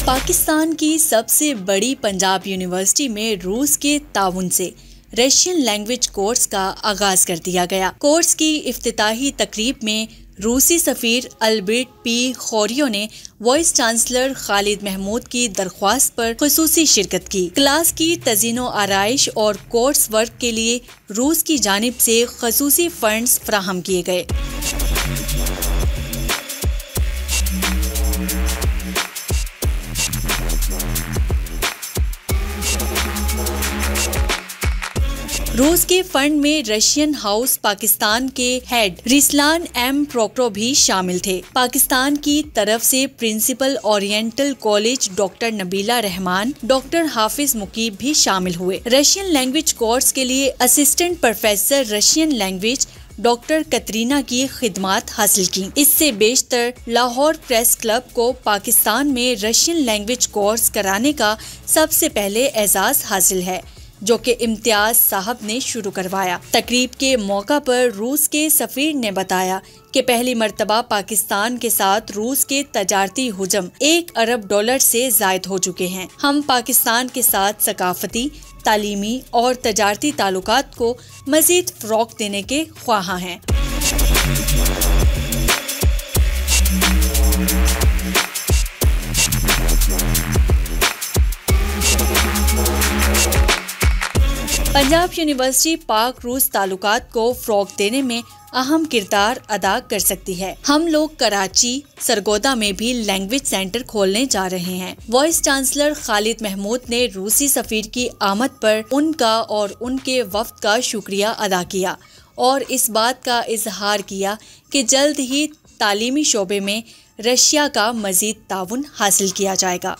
पाकिस्तान की सबसे बड़ी पंजाब यूनिवर्सिटी में रूस के ताउन से रशियन लैंग्वेज कोर्स का आगाज कर दिया गया। कोर्स की इफ्तिताही तकरीब में रूसी सफीर अल्बर्ट पी खोरियो ने वाइस चांसलर खालिद महमूद की दरख्वास्त पर खुसूसी शिरकत की। क्लास की तज़ीनो आराइश और कोर्स वर्क के लिए रूस की जानिब से खुसूसी फंड्स फराहम किए गए। रूस के फंड में रशियन हाउस पाकिस्तान के हेड रिस्लान एम प्रोक्रो भी शामिल थे। पाकिस्तान की तरफ से principal oriental college doctor Nabila Rahman, doctor Hafiz Muqeeb भी शामिल हुए। रशियन लैंग्वेज कोर्स के लिए assistant professor Russian language doctor Katrina की खिदमात हासिल की। इससे बेशतर लाहौर प्रेस क्लब को पाकिस्तान में रशियन लैंग्वेज कोर्स कराने का सबसे पहले एजाज हासिल है, जो कि इम्तियाज साहब ने शुरू करवाया। तकरीब के मौका पर रूस के सफीर ने बताया कि पहली मर्तबा पाकिस्तान के साथ रूस के तजारती हुजम $1 अरब से जायद हो चुके हैं। हम पाकिस्तान के साथ सकाफती, तालीमी और तजारती ताल्लुकात को मजीद फ़रोग़ देने के ख्वाहां हैं। पंजाब यूनिवर्सिटी पाक रूस ताल्लुकात को फ़रोग़ देने में अहम किरदार अदा कर सकती है। हम लोग कराची, सरगोदा में भी लैंग्वेज सेंटर खोलने जा रहे हैं। वाइस चांसलर खालिद महमूद ने रूसी सफीर की आमद पर उनका और उनके वफ़द का शुक्रिया अदा किया और इस बात का इजहार किया कि जल्द ही तालीमी शोबे में रशिया का मज़ीद ताउन हासिल किया जाएगा।